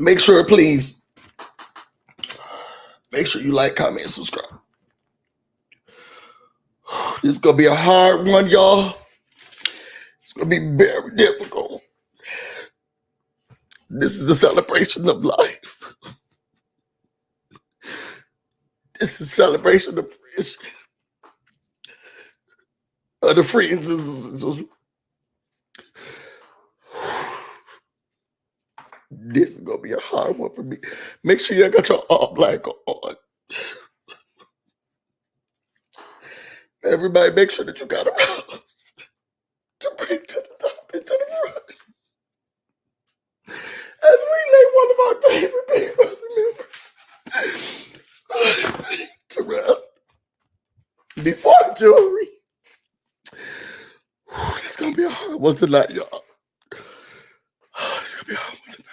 Make sure, please, make sure you like, comment, and subscribe. This is going to be a hard one, y'all. It's going to be very difficult. This is a celebration of life. This is a celebration of friendship. The friends this is going to be a hard one for me. Make sure you got your all black on. Everybody, make sure that you got a rose to bring to the top and to the front. As we lay one of our favorite Big Brother members to rest before jewelry. It's going to be a hard one tonight, y'all. It's going to be a hard one tonight.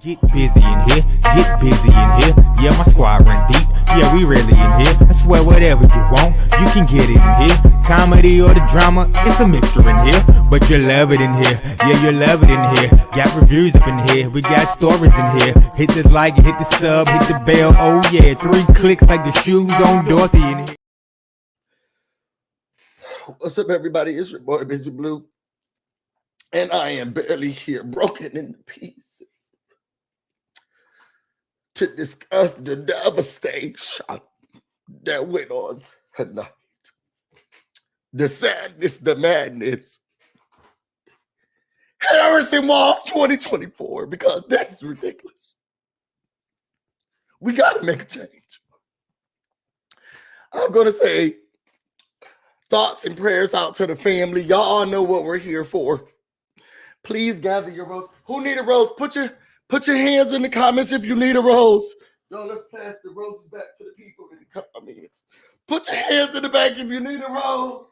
Get busy in here, get busy in here. Yeah, my squad run deep. Yeah, we really in here. I swear whatever you want, you can get it in here. Comedy or the drama, it's a mixture in here. But you love it in here, yeah, you love it in here. Got reviews up in here, we got stories in here. Hit the like, hit the sub, hit the bell, oh yeah. 3 clicks like the shoes on Dorothy in here. What's up, everybody? It's your boy, BusyBlu. And I am barely here, broken into pieces, to discuss the devastation that went on tonight. The sadness, the madness. Harrison Walls 2024, because that's ridiculous. We got to make a change. I'm going to say thoughts and prayers out to the family. Y'all all know what we're here for. Please gather your rose. Who need a rose? Put your hands in the comments if you need a rose. Yo, let's pass the roses back to the people in the comments. Put your hands in the back if you need a rose,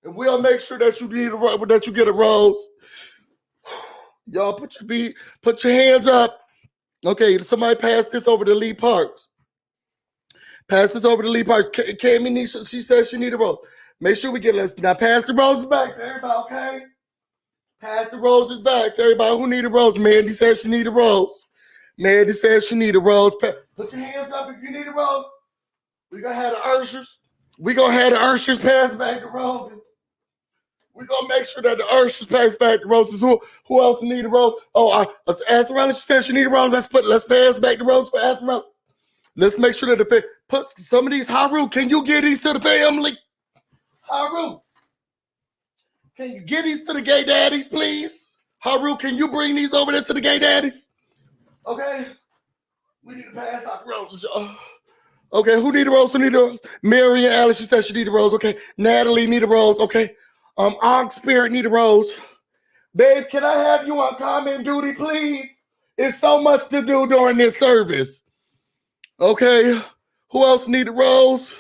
and we'll make sure that you need a rose, that you get a rose. Y'all put your hands up. Okay, somebody pass this over to Lee Parks. Pass this over to Lee Parks. Cammy Nisha, she says she need a rose. Make sure we get this. Now pass the roses back to everybody, okay? Pass the roses back to everybody who need a rose. Mandy says she need a rose. Mandy says she need a rose. Put your hands up if you need a rose. We're going to have the ushers. We're going to have the ushers pass back the roses. We're going to make sure that the ushers pass back the roses. Who else need a rose? Oh, Atherella, she said she need a rose. Let's pass back the rose for Atherella. Let's make sure that put some of these. Haru, can you get these to the family? Haru. Can you get these to the gay daddies, please? Haru, can you bring these over there to the gay daddies? Okay. We need to pass out the roses, y'all. Okay, who need a rose? Who need a rose? Mary and Alice, she said she need a rose. Okay. Natalie need a rose. Okay. Og Spirit need a rose. Babe, can I have you on comment duty, please? It's so much to do during this service. Okay. Who else need a rose?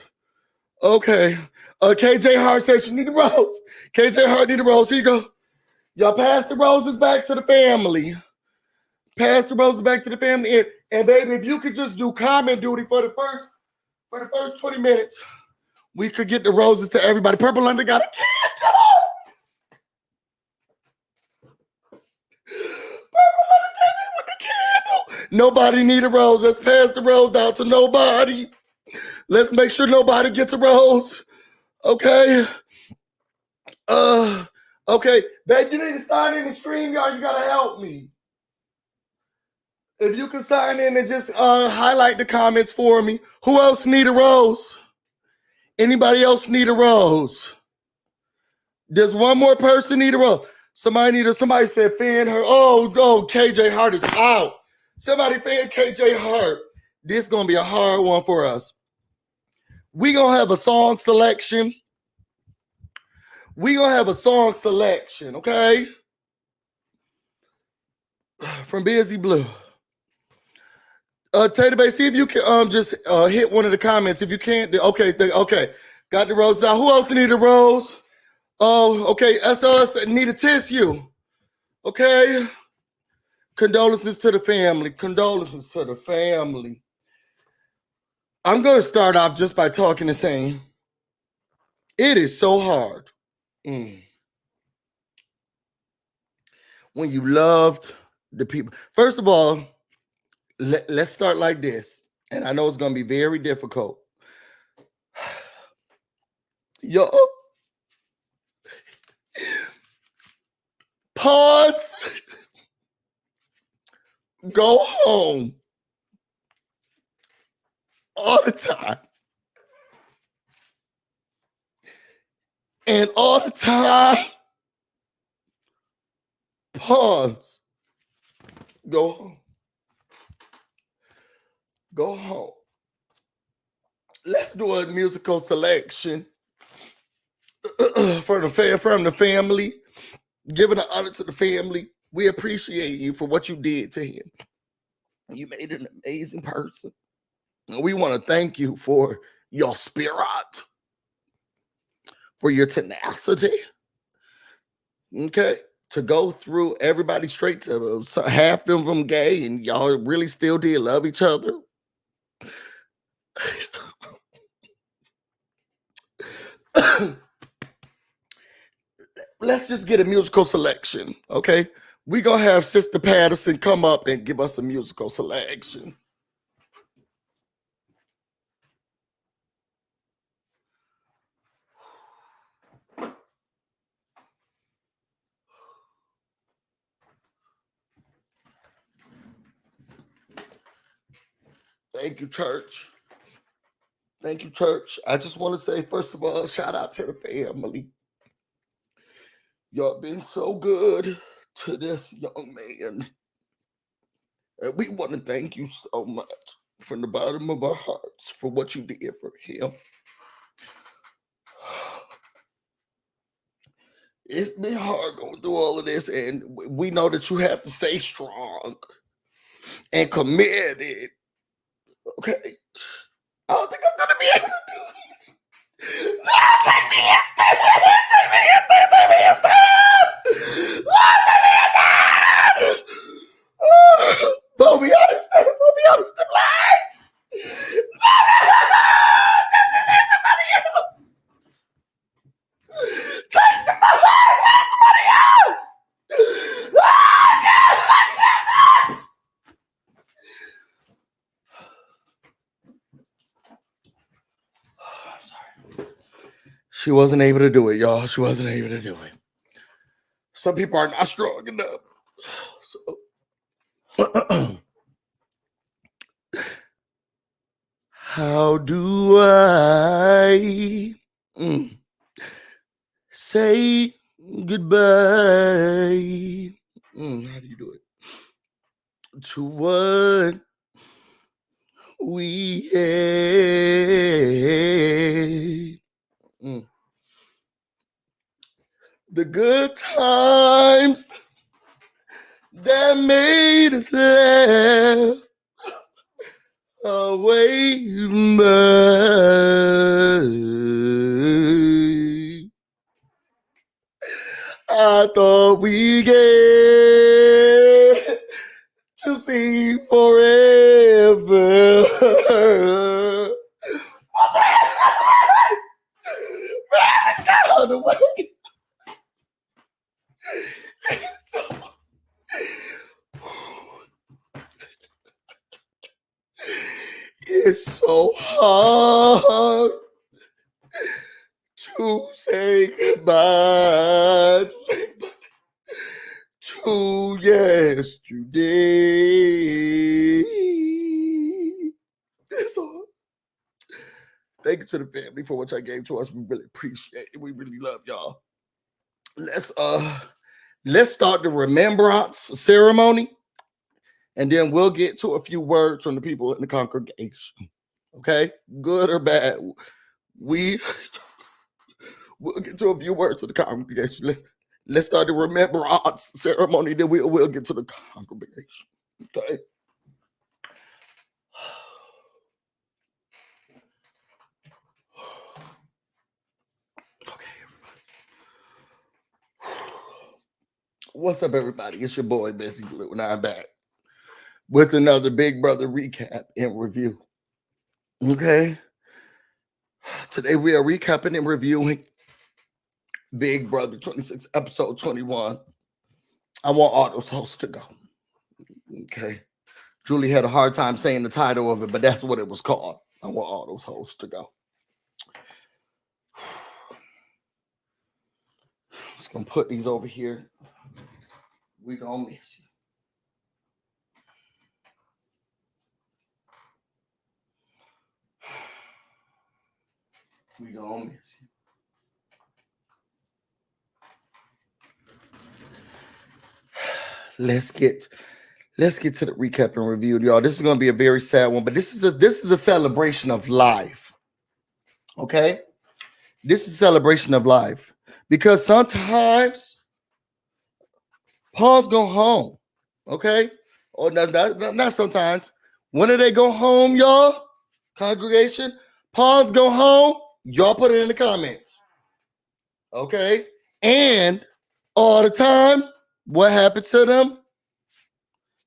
Okay. KJ Hart says she need a rose. KJ Hart need a rose. Here you go. Y'all pass the roses back to the family. Pass the roses back to the family. And baby, if you could just do comment duty for the first 20 minutes, we could get the roses to everybody. Purple London got a candle. Purple London came in with the candle. Nobody need a rose. Let's pass the rose out to nobody. Let's make sure nobody gets a rose. Okay. Okay. Babe, you need to sign in the stream, y'all. You gotta help me. If you can sign in and just highlight the comments for me. Who else need a rose? Anybody else need a rose? Does one more person need a rose? Somebody said fan her. Oh, KJ Hart is out. Somebody fan KJ Hart. This is gonna be a hard one for us. We gonna have a song selection. Okay? From BusyBlu. Tater Bay, see if you can just hit one of the comments. If you can't, okay. Got the rose out. Who else need a rose? Oh, okay. SOS need a tissue. Okay. Condolences to the family. I'm going to start off just by talking and saying, it is so hard when you loved the people. First of all, let's start like this. And I know it's going to be very difficult. Yo, pods, go home all the time. And all the time, pause. Go home. Go home. Let's do a musical selection from the family. Giving the honor to the family. We appreciate you for what you did to him. You made an amazing person. And we want to thank you for your spirit, for your tenacity. Okay? To go through everybody straight to half them from gay, and y'all really still did love each other. Let's just get a musical selection, okay? We're going to have Sister Patterson come up and give us a musical selection. Thank you, church. Thank you, church. I just want to say, first of all, shout out to the family. Y'all been so good to this young man. And we want to thank you so much from the bottom of our hearts for what you did for him. It's been hard going through all of this, and we know that you have to stay strong and committed. Okay? I don't think I'm going to be able to do this. No, take me instead. Take me instead. Take me instead. Lord, take me instead. But we understand. But we understand. Please. No. This is somebody else. Take the money. Somebody else. I'm sorry. She wasn't able to do it, y'all. She wasn't able to do it. Some people are not strong enough. So, how do I say goodbye? How do you do it? To what we had. The good times that made us laugh away from us. I thought we get to see forever. On the way. It's so hard to say goodbye to yesterday. It's so hard. Thank you to the family for what y'all gave to us. We really appreciate it. We really love y'all. Let's start the remembrance ceremony, and then we'll get to a few words from the people in the congregation. Okay, good or bad, we'll get to a few words of the congregation. Let's start the remembrance ceremony, then we'll get to the congregation. Okay. Okay, everybody. What's up, everybody? It's your boy BusyBlu, and I'm back with another Big Brother recap and review. Okay. Today we are recapping and reviewing Big Brother 26, episode 21. I want all those hosts to go. Okay. Julie had a hard time saying the title of it, but that's what it was called. I want all those hoes to go. I'm just gonna put these over here. We gonna miss you. We gonna miss you. Let's get to the recap and review, y'all. This is gonna be a very sad one, but this is a celebration of life. Okay, this is a celebration of life because sometimes pawns go home. Okay, or not sometimes. When do they go home, y'all? Congregation, pawns go home. Y'all put it in the comments. Okay, and all the time. What happened to them?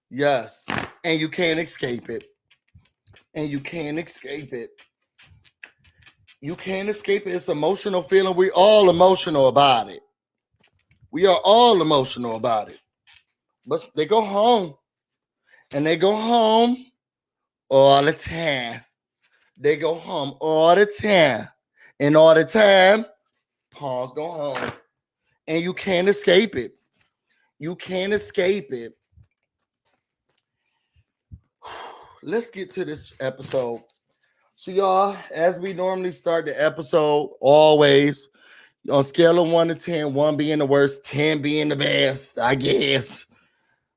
Yes. And you can't escape it. And you can't escape it. You can't escape it. It's emotional feeling. We all emotional about it. We are all emotional about it. But they go home. And they go home all the time. They go home all the time. And all the time, pawns go home. And you can't escape it. You can't escape it. Let's get to this episode. So, y'all, as we normally start the episode, always on scale of 1 to 10, 1 being the worst, 10 being the best, I guess.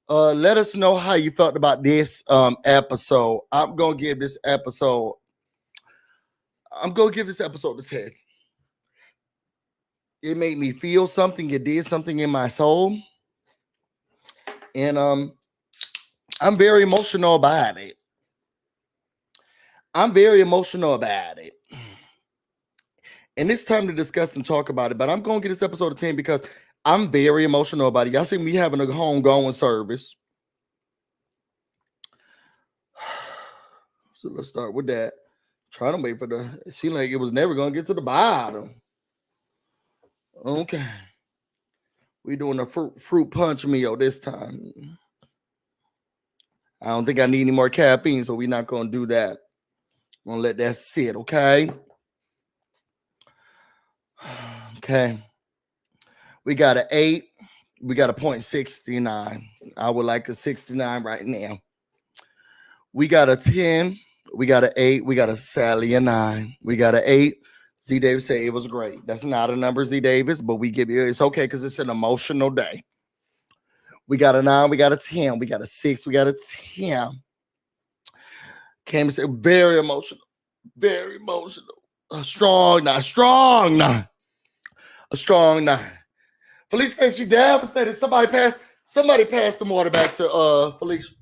Let us know how you felt about this episode. I'm gonna give this episode a 10. It made me feel something. It did something in my soul. And I'm very emotional about it. And it's time to discuss and talk about it. But I'm going to get this episode of 10 because I'm very emotional about it. Y'all see me having a homegoing service. So let's start with that. Trying to wait for it seemed like it was never going to get to the bottom. Okay. We're doing a fruit punch meal this time. I don't think I need any more caffeine, so we're not going to do that. I'm going to let that sit, okay? Okay. We got an 8. We got a 0.69. I would like a 69 right now. We got a 10. We got an 8. We got a Sally a 9. We got an 8. Z Davis said it was great. That's not a number, Z Davis, but we give you, it's okay because it's an emotional day. We got a 9. We got a 10. We got a 6. We got a 10. Cam said very emotional. Very emotional. A strong 9. A strong 9. Felicia said she devastated. Somebody passed the water back to Felicia.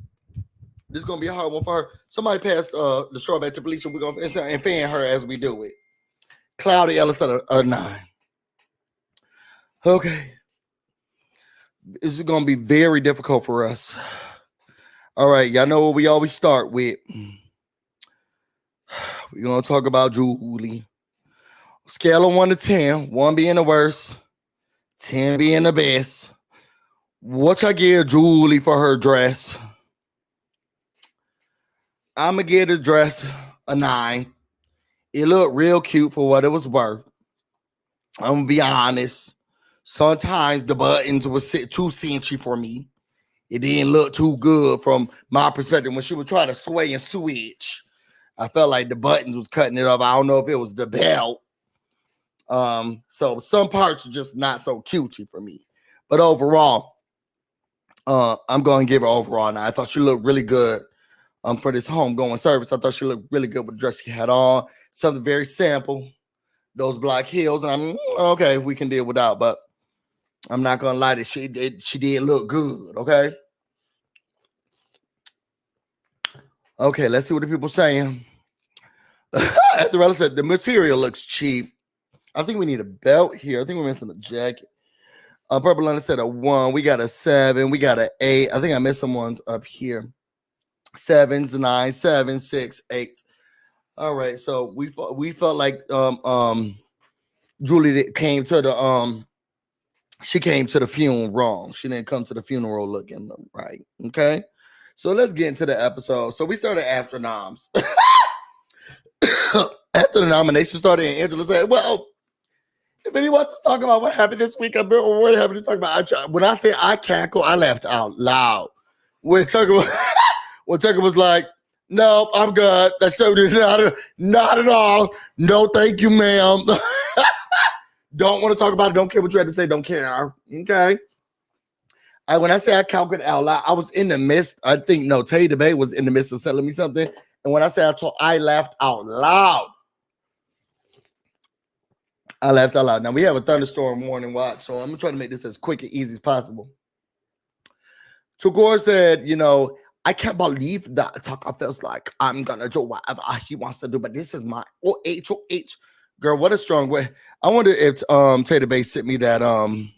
This is gonna be a hard one for her. Somebody passed the straw back to Felicia. We're gonna and fan her as we do it. Cloudy Ellis said a 9. Okay. This is gonna be very difficult for us. All right, y'all know what we always start with. We're gonna talk about Julie. Scale of 1 to 10, 1 being the worst, 10 being the best. What I give Julie for her dress? I'm gonna give the dress a 9. It looked real cute for what it was worth. I'm gonna be honest. Sometimes the buttons was too cinchy for me. It didn't look too good from my perspective. When she would try to sway and switch, I felt like the buttons was cutting it off. I don't know if it was the belt. So some parts are just not so cutesy for me. But overall, I'm going to give her overall now. I thought she looked really good for this homegoing service. I thought she looked really good with the dress she had on. Something very simple. Those black heels. And I'm okay, we can deal without, but I'm not going to lie that she did look good, okay? Okay, let's see what the people saying. Esmeralda said the material looks cheap. I think we need a belt here. I think we're missing a jacket. Purple Lana said a 1. We got a 7. We got an 8. I think I missed some ones up here. 7s, 9, 7, 6, 8. All right, so we felt like Julie came to the she came to the funeral wrong. She didn't come to the funeral looking right. Okay, So let's get into the episode. So we started after noms. After the nomination started, and Angela said, well, if anyone wants to talk about what happened this week, I'm more happy to talk about. When I say I cackle, I laughed out loud. When Tucker was like, no, I'm good. That's so not at all. No, thank you, ma'am. Don't want to talk about it. Don't care what you had to say. Don't care. Okay. When I say I calculated out loud, I was in the midst. I think Tay DeBay was in the midst of telling me something. And when I say I laughed out loud. I laughed out loud. Now we have a thunderstorm warning watch, so I'm gonna try to make this as quick and easy as possible. Tagore said, I can't believe that Tucker feels like I'm gonna do whatever he wants to do, but this is my OH. Girl, what a strong way. I wonder if Tater Bay sent me that I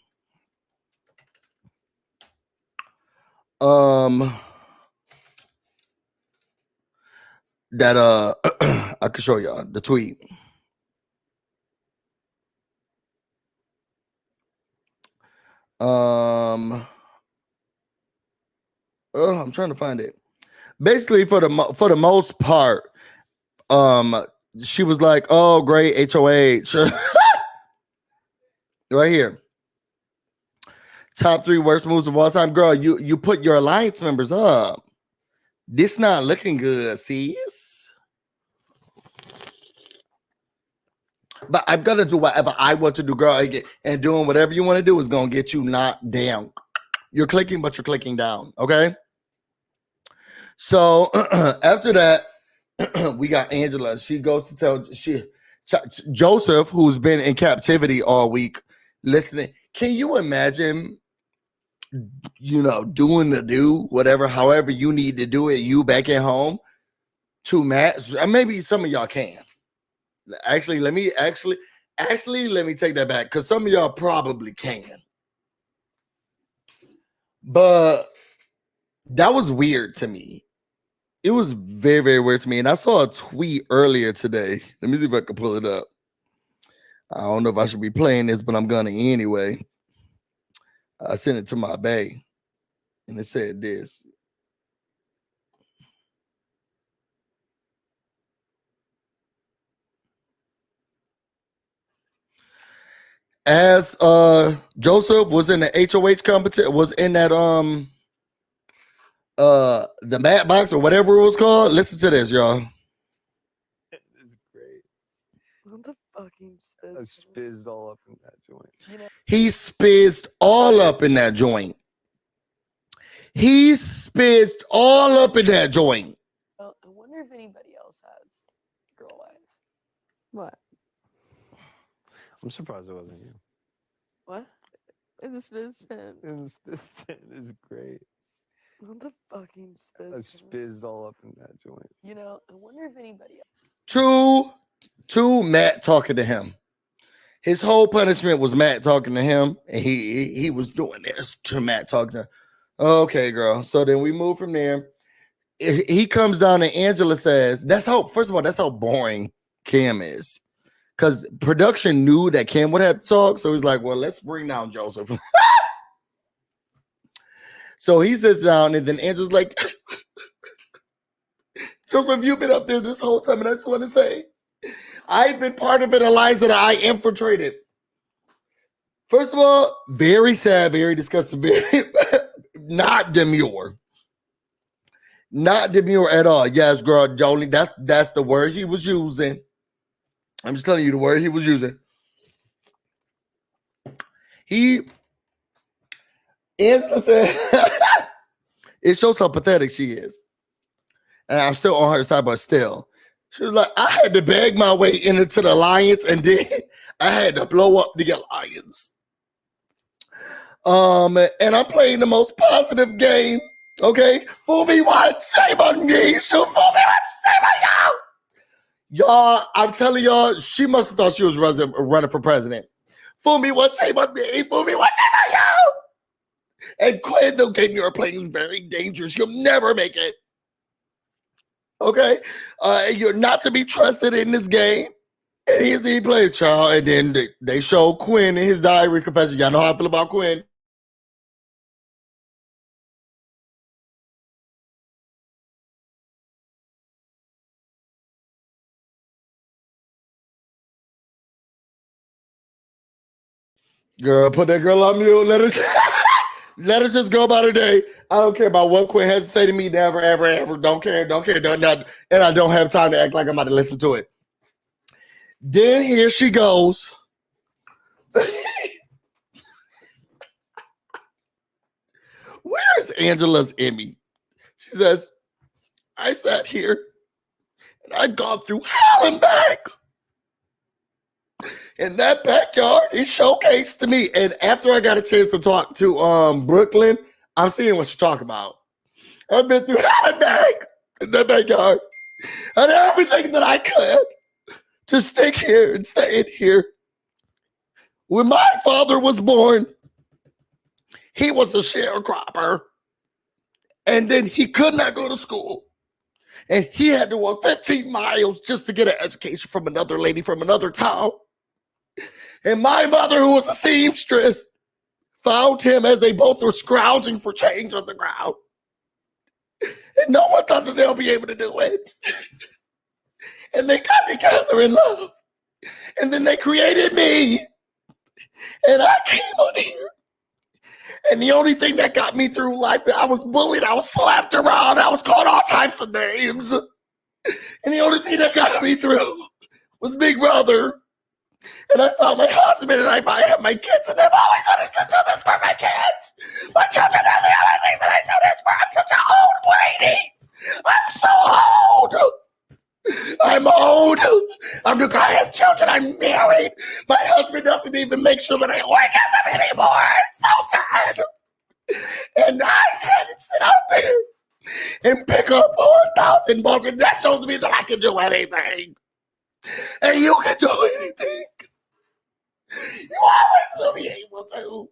could show y'all the tweet. I'm trying to find it. Basically, for the most part, she was like, "Oh, great HOH." Right here. Top 3 worst moves of all time. Girl, you put your alliance members up. This not looking good, sis. But I'm gonna do whatever I want to do, girl. And doing whatever you want to do is gonna get you knocked down. You're clicking, but you're clicking down. Okay. So after that, we got Angela. She goes to tell Joseph, who's been in captivity all week, listening. Can you imagine, doing whatever, however you need to do it, you back at home to Matt? Maybe some of y'all can. Actually, let me take that back, because some of y'all probably can. But that was weird to me. It was very, very weird to me. And I saw a tweet earlier today. Let me see if I can pull it up. I don't know if I should be playing this, but I'm gonna anyway. I sent it to my bae, and it said this. As Joseph was in the HOH competition, was in that the Mad Box or whatever it was called. Listen to this, y'all. It's great. What the fucking spizz? I spizzed all up in that joint. He spizzed all up in that joint. He spizzed all up in that joint. Oh, I wonder if anybody else has girl eyes. What? I'm surprised it wasn't you. What? In the spizz tent. And the spizz tent is great. What the fucking I spizz tent? spizzed all up in that joint. I wonder if anybody else. To Matt talking to him. His whole punishment was Matt talking to him, and he was doing this to Matt talking to him. Okay, girl. So then we move from there. He comes down and Angela says, first of all, that's how boring Cam is. Because production knew that Cam would have to talk. So he's like, well, let's bring down Joseph. So he sits down, and then Angela's like, Joseph, you've been up there this whole time, and I just want to say, I've been part of an alliance that I infiltrated. First of all, very sad, very disgusting, very not demure. Not demure at all. Yes, girl, Jolie, that's the word he was using. I'm just telling you the word he was using. Angela said, it shows how pathetic she is. And I'm still on her side, but still. She was like, I had to beg my way into the alliance, and then I had to blow up the alliance. And I'm playing the most positive game. Okay? Fool me once, shame on me. She'll fool me once, shame on y'all. Y'all, I'm telling y'all, she must have thought she was running for president. Fool me once, shame on me. Fool me once, shame on y'all. And Quinn, the game you're playing is very dangerous. You'll never make it. Okay? You're not to be trusted in this game. And he played child. And then they show Quinn in his diary confession. Y'all know how I feel about Quinn. Girl, put that girl on mute. Let her just go about her day. I don't care about what Quinn has to say to me. Never, ever, ever. Don't care. Not, and I don't have time to act like I'm about to listen to it. Then here she goes. Where's Angela's Emmy? She says, I sat here and I'd gone through hell and back. And that backyard is showcased to me. And after I got a chance to talk to Brooklyn, I'm seeing what you're talking about. I've been through hell and back in that backyard. I did everything that I could to stick here and stay in here. When my father was born, he was a sharecropper. And then he could not go to school. And he had to walk 15 miles just to get an education from another lady from another town. And my mother, who was a seamstress, found him as they both were scrounging for change on the ground. And no one thought that they'll be able to do it. And they got together in love. And then they created me. And I came on here. And the only thing that got me through life, I was bullied, I was slapped around, I was called all types of names. And the only thing that got me through was Big Brother. And I found my husband and I have my kids, and I've always wanted to do this for my kids. My children are the only thing that I do this for. I'm such an old lady. I'm so old. I'm old. I have children. I'm married. My husband doesn't even make sure that I orgasm anymore. It's so sad. And I had to sit out there and pick up 4,000 balls, and that shows me that I can do anything. And you can do anything. You always will be able to.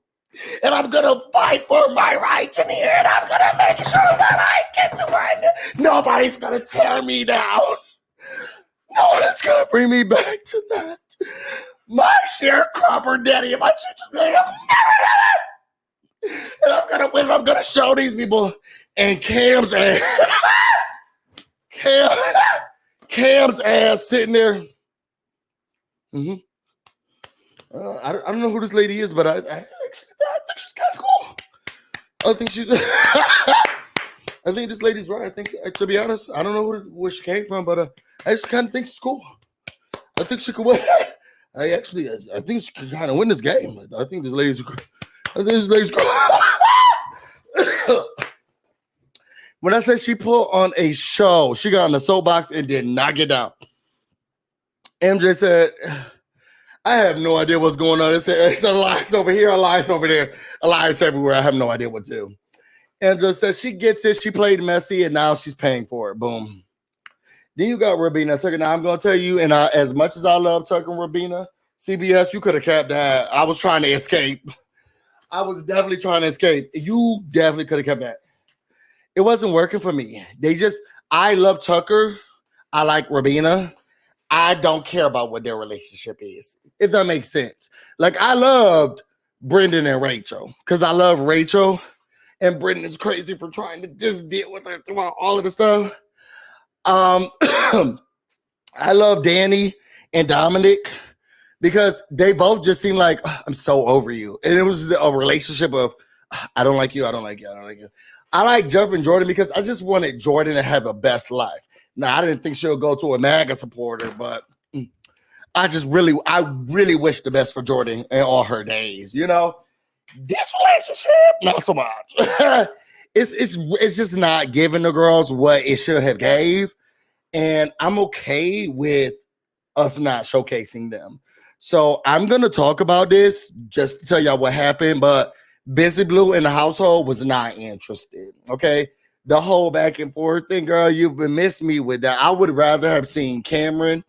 And I'm going to fight for my rights in here, and I'm going to make sure that I get to where nobody's going to tear me down. No one's going to bring me back to that. My sharecropper daddy and my sister's daddy, I've never done it. And I'm going to win. I'm going to show these people. And Cam's ass. Cam's ass sitting there. Mm-hmm. I don't know who this lady is, but I think she's kind of cool. I think this lady's right. I think, to be honest, I don't know where she came from, but I just kind of think she's cool. I think she could win. I think she can kind of win this game. I think this lady's cool. When I said she put on a show, she got on the soapbox and did not get down. MJ said, I have no idea what's going on. It's a alliance over here, alliance over there, alliance everywhere. I have no idea what to do. Angela says she gets it. She played messy, and now she's paying for it. Boom. Then you got Rabina Tucker. Now, I'm going to tell you, and as much as I love Tucker and Rabina, CBS, you could have kept that. I was trying to escape. I was definitely trying to escape. You definitely could have kept that. It wasn't working for me. I love Tucker. I like Rabina. I don't care about what their relationship is, if that makes sense. Like, I loved Brendan and Rachel because I love Rachel, and Brendan's crazy for trying to just deal with her throughout all of the stuff. I love Danny and Dominic because they both just seem like, I'm so over you. And it was a relationship of, I don't like you, I don't like you, I don't like you. I like Jeff and Jordan because I just wanted Jordan to have a best life. Now, I didn't think she'll go to a MAGA supporter, but I really wish the best for Jordan in all her days. You know, this relationship, not so much. It's just not giving the girls what it should have gave. And I'm okay with us not showcasing them. So I'm going to talk about this just to tell y'all what happened, but BusyBlu in the household was not interested. Okay. The whole back and forth thing, girl, you've been missing me with that. I would rather have seen Cameron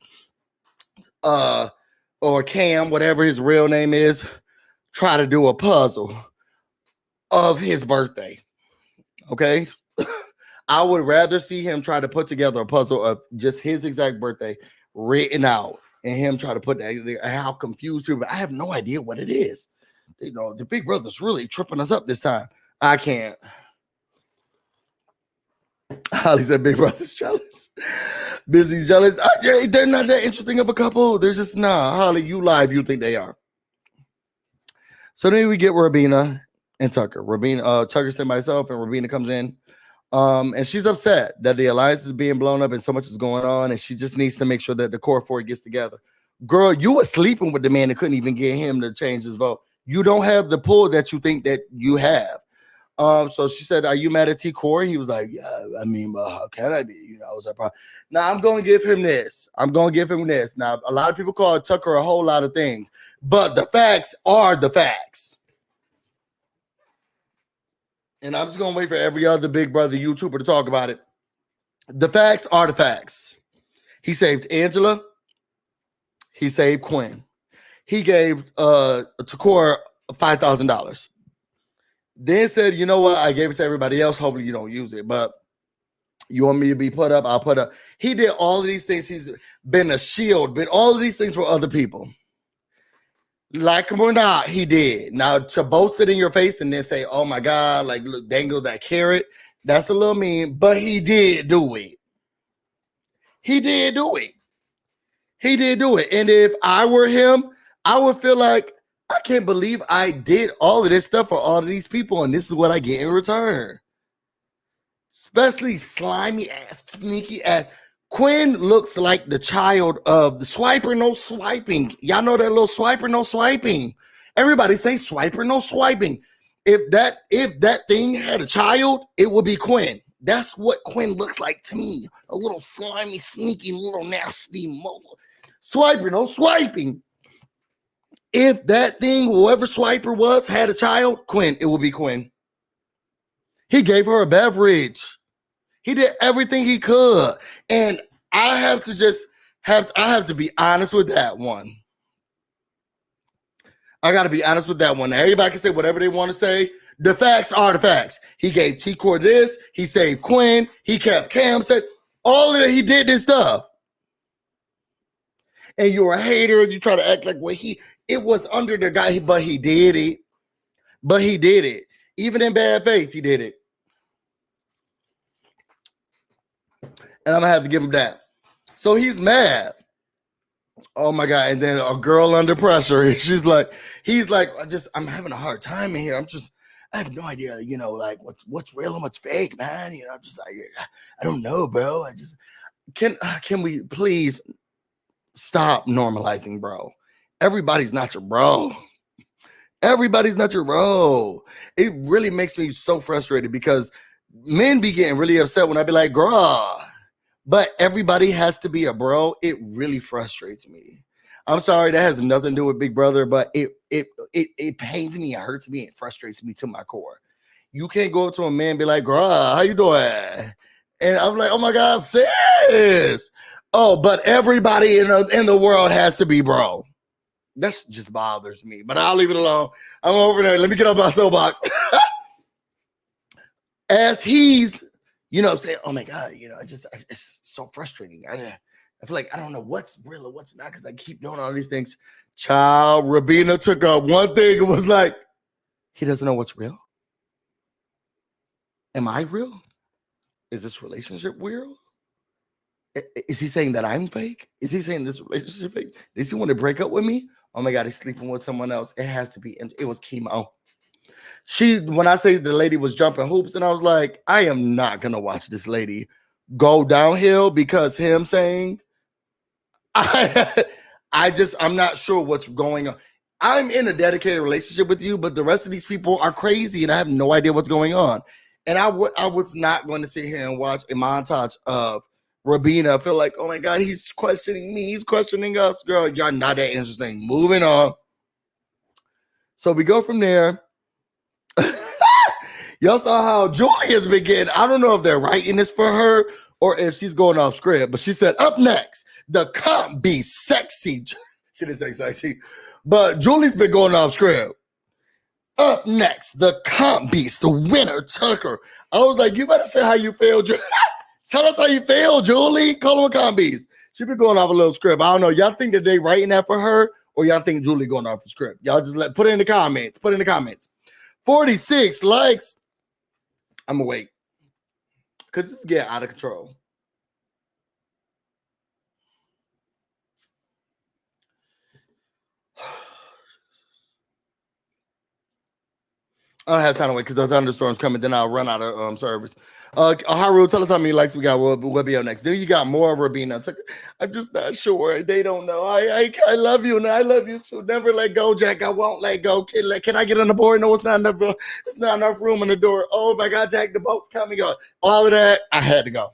or Cam, whatever his real name is, try to do a puzzle of his birthday. Okay? I would rather see him try to put together a puzzle of just his exact birthday written out and him try to put that, how confused people. I have no idea what it is. You know, the Big Brother's really tripping us up this time. I can't. Holly said Big Brother's jealous. Busy's jealous. They're not that interesting of a couple. They're just, nah. Holly, you live. You think they are. So then we get Rabina and Tucker. Tucker's sitting by herself, and Rabina comes in. And she's upset that the alliance is being blown up and so much is going on, and she just needs to make sure that the core four gets together. Girl, you were sleeping with the man that couldn't even get him to change his vote. You don't have the pull that you think that you have. So she said, "Are you mad at T Corey?" He was like, "Yeah, I mean, how can I be? You know, I was like, now I'm going to give him this. I'm going to give him this. Now, a lot of people call Tucker a whole lot of things, but the facts are the facts." And I'm just going to wait for every other Big Brother YouTuber to talk about it. The facts are the facts. He saved Angela. He saved Quinn. He gave Takora $5,000. Then said, "You know what? I gave it to everybody else. Hopefully you don't use it. But you want me to be put up? I'll put up." He did all of these things. He's been a shield, been all of these things for other people. Like him or not, he did. Now, to boast it in your face and then say, "Oh my God," like, look, dangle that carrot, that's a little mean, but he did do it. He did do it. He did do it. And if I were him, I would feel like, I can't believe I did all of this stuff for all of these people, and this is what I get in return. Especially slimy ass, sneaky ass. Quinn looks like the child of the swiper, no swiping. Y'all know that little swiper, no swiping. Everybody say swiper, no swiping. If that thing had a child, it would be Quinn. That's what Quinn looks like to me. A little slimy, sneaky, little nasty mother. Swiper, no swiping. If that thing, whoever swiper was, had a child, Quinn, it would be Quinn. He gave her a beverage. He did everything he could. And I have to be honest with that one. I got to be honest with that one. Now, everybody can say whatever they want to say. The facts are the facts. He gave T-Core this. He saved Quinn. He kept Cam said all of that. He did this stuff. And you're a hater. You try to act like it was under the guy, but he did it. But he did it. Even in bad faith, he did it. And I'm going to have to give him that. So he's mad. Oh my God. And then a girl under pressure. He's like, I'm having a hard time in here. I have no idea, like what's real and what's fake, man. I'm just like, I don't know, bro. Can we please stop normalizing, bro? Everybody's not your bro. Everybody's not your bro. It really makes me so frustrated because men be getting really upset when I be like, girl, but everybody has to be a bro. It really frustrates me. I'm sorry, that has nothing to do with Big Brother, but it pains me, it hurts me, it frustrates me to my core. You can't go up to a man and be like, girl, how you doing? And I'm like, oh my God, sis. Oh, but everybody in the world has to be bro. That just bothers me, but I'll leave it alone. I'm over there. Let me get up my soapbox. As he's, saying, oh my God, it's so frustrating. I feel like I don't know what's real or what's not because I keep doing all these things. Child, Rabina took up one thing and was like, he doesn't know what's real. Am I real? Is this relationship real? Is he saying that I'm fake? Is he saying this relationship fake? Does he want to break up with me? Oh my God, he's sleeping with someone else. It has to be. It was chemo. When I say the lady was jumping hoops, and I was like, I am not going to watch this lady go downhill because him saying, I'm not sure what's going on. I'm in a dedicated relationship with you, but the rest of these people are crazy and I have no idea what's going on. And I was not going to sit here and watch a montage of Rabina. I feel like, oh my God, he's questioning me. He's questioning us. Girl, you're not that interesting. Moving on. So we go from there. Y'all saw how Julia's been getting. I don't know if they're writing this for her or if she's going off script, but she said, up next, the comp be sexy. She didn't say sexy, but Julie's been going off script. Up next, the comp beast, the winner, Tucker. I was like, you better say how you feel. Tell us how you feel, Julie. Call him a comp beast. She been going off a little script. I don't know. Y'all think that they writing that for her or y'all think Julie going off the script? Y'all just put it in the comments. Put it in the comments. 46 likes. I'm gonna wait because this is getting out of control. I don't have time to wait because the thunderstorm's coming. Then I'll run out of service. Haru, tell us how many likes we got. We'll be up next. Do you got more of Rabina? I'm just not sure. They don't know. I love you and I love you too. Never let go, Jack. I won't let go. Can I get on the board? No, it's not enough. It's not enough room in the door. Oh my God, Jack, the boat's coming on. All of that, I had to go.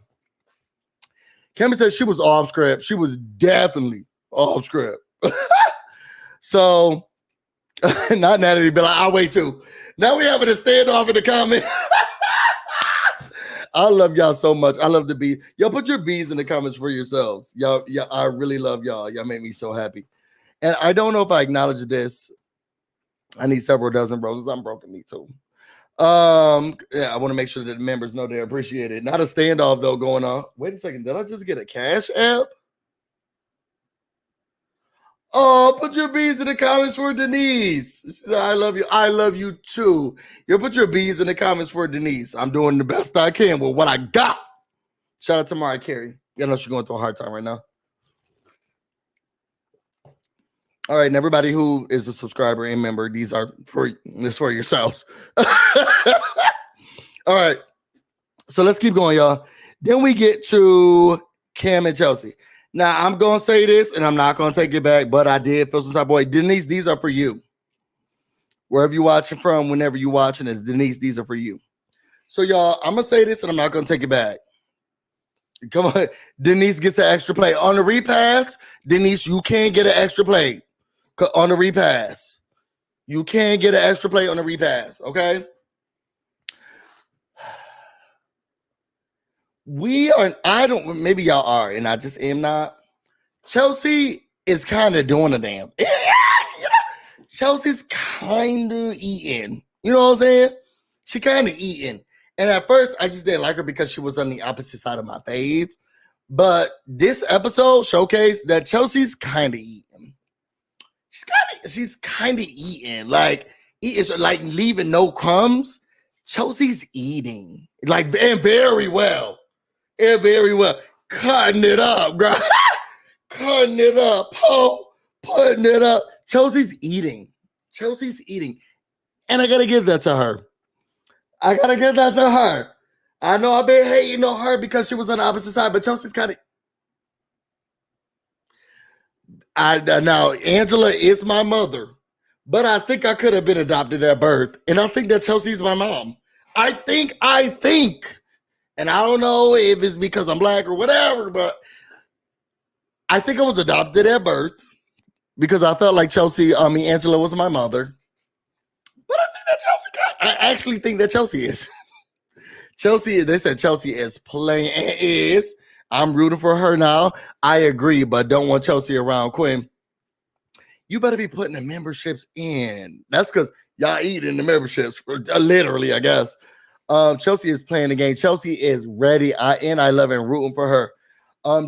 Cameron said she was off script. She was definitely off script. So, not Natalie, but I'll wait too. Now we having a standoff in the comment. I love y'all so much. I love the bee. Y'all put your bees in the comments for yourselves. Y'all, I really love y'all. Y'all make me so happy. And I don't know if I acknowledge this. I need several dozen roses. I'm broken, me too. Yeah, I want to make sure that the members know they appreciate it. Not a standoff though going on. Wait a second. Did I just get a Cash App? Oh, put your bees in the comments for Denise. She said, I love you. I love you too. You put your bees in the comments for Denise. I'm doing the best I can with what I got. Shout out to Mariah Carey. You know she's going through a hard time right now. All right, and everybody who is a subscriber and member, these are for yourselves. All right, so let's keep going, y'all. Then we get to Cam and Chelsea. Now, I'm going to say this, and I'm not going to take it back, but I did feel some type of way. Denise, these are for you. Wherever you're watching from, whenever you're watching this, Denise, these are for you. So, y'all, I'm going to say this, and I'm not going to take it back. Come on. Denise gets an extra play. On the repass, Denise, you can get an extra play on the repass. You can get an extra play on the repass, okay? Maybe y'all are, and I just am not. Chelsea is kind of doing a damn. Chelsea's kind of eating. You know what I'm saying? She kind of eating. And at first, I just didn't like her because she was on the opposite side of my fave. But this episode showcased that Chelsea's kind of eating. She's kind of eating. Like, leaving no crumbs. Chelsea's eating. Like, and very well. And very well. Cutting it up, girl. Cutting it up. Putting it up. Chelsea's eating. And I got to give that to her. I know I've been hating on her because she was on the opposite side, but Chelsea's kind of... Now, Angela is my mother, but I think I could have been adopted at birth, and I think that Chelsea's my mom. I think... And I don't know if it's because I'm black or whatever, but I think I was adopted at birth because I felt like Angela was my mother. But I actually think that Chelsea is. They said Chelsea is playing and is. I'm rooting for her now. I agree, but don't want Chelsea around Quinn. You better be putting the memberships in. That's because y'all eat in the memberships, literally, I guess. Chelsea is playing the game. Chelsea is ready. I love and rooting for her.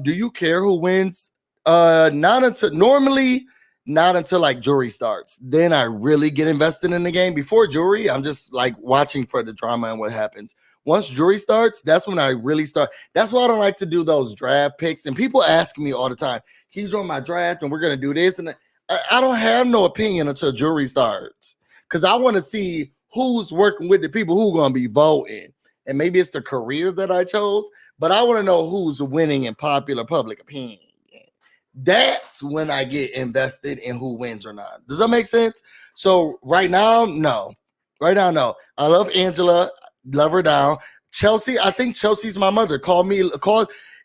Do you care who wins? Not until like jury starts. Then I really get invested in the game. Before jury, I'm just like watching for the drama and what happens. Once jury starts, that's when I really start. That's why I don't like to do those draft picks. And people ask me all the time, can you join my draft? And we're going to do this. And I don't have no opinion until jury starts. Because I want to see who's working with the people who are going to be voting. And maybe it's the career that I chose, but I want to know who's winning in popular public opinion. That's when I get invested in who wins or not. Does that make sense? So right now, no. I love Angela. Love her down. Chelsea, I think Chelsea's my mother.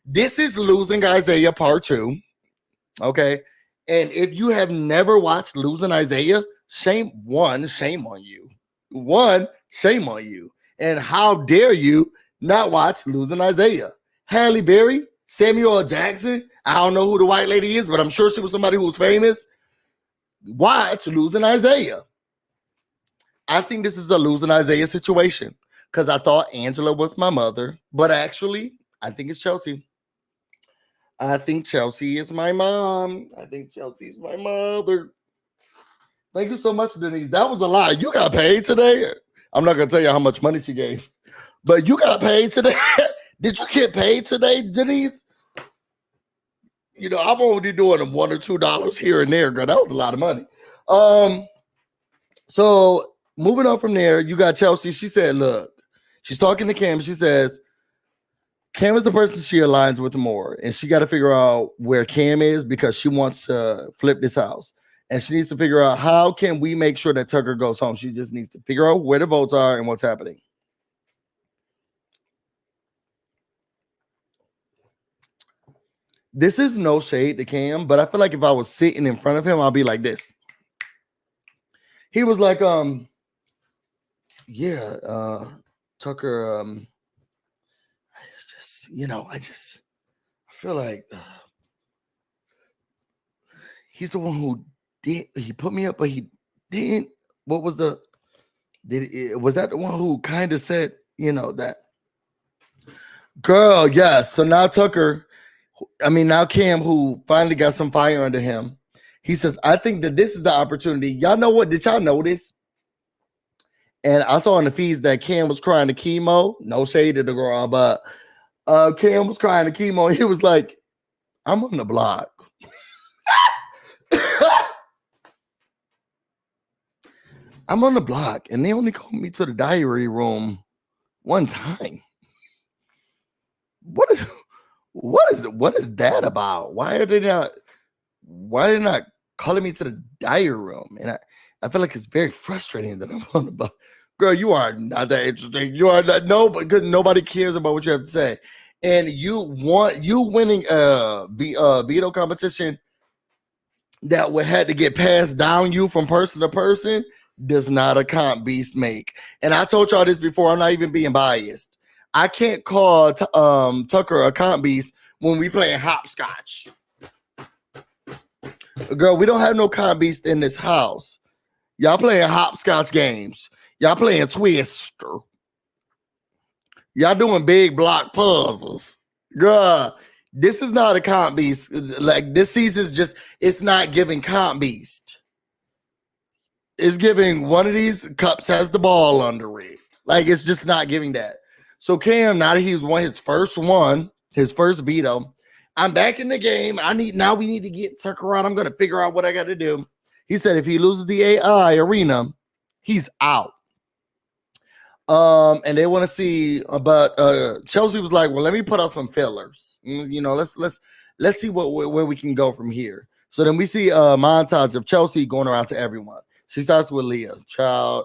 This is Losing Isaiah Part 2. Okay. And if you have never watched Losing Isaiah, shame on you. Shame on you. And how dare you not watch Losing Isaiah? Halle Berry, Samuel L. Jackson. I don't know who the white lady is, but I'm sure she was somebody who was famous. Watch Losing Isaiah. I think this is a Losing Isaiah situation because I thought Angela was my mother, but actually, I think it's Chelsea. I think Chelsea is my mom. I think Chelsea's my mother. Thank you so much, Denise. That was a lot. You got paid today. I'm not going to tell you how much money she gave, but you got paid today. Did you get paid today, Denise? You know, I'm only doing $1 or $2 here and there, girl. That was a lot of money. So moving on from there, you got Chelsea. She said, look, she's talking to Cam. She says, Cam is the person she aligns with more, and she got to figure out where Cam is because she wants to flip this house. And she needs to figure out how can we make sure that Tucker goes home. She just needs to figure out where the votes are and what's happening. This is no shade to Cam, but I feel like if I was sitting in front of him, I'll be like this. He was like, Tucker, just, I feel like he's the one who he put me up, but he didn't. What was was that the one who kind of said, that girl? Yes. So now now Cam, who finally got some fire under him, he says, I think that this is the opportunity. Y'all know what? Did y'all notice? And I saw in the feeds that Cam was crying to chemo. No shade to the girl, but Cam was crying to chemo. He was like, I'm on the block. I'm on the block, and they only called me to the diary room one time. What is that about? Why are they not calling me to the diary room? And I feel like it's very frustrating that I'm on the block. Girl, you are not that interesting. You are not, no, because nobody cares about what you have to say. And you winning a veto competition that would had to get passed down you from person to person does not a comp beast make. And I told y'all this before. I'm not even being biased. I can't call Tucker a comp beast when we playing hopscotch. Girl, we don't have no comp beast in this house. Y'all playing hopscotch games. Y'all playing Twister. Y'all doing big block puzzles. Girl, this is not a comp beast. Like, this season's just, it's not giving comp beast. It's giving one of these cups has the ball under it. Like, it's just not giving that. So Cam, now that he's won his first veto, I'm back in the game. We need to get Tucker out. I'm going to figure out what I got to do. He said if he loses the AI arena, he's out. And they want to see, but Chelsea was like, well, let me put out some fillers. Let's see where we can go from here. So then we see a montage of Chelsea going around to everyone. She starts with Leah. Child,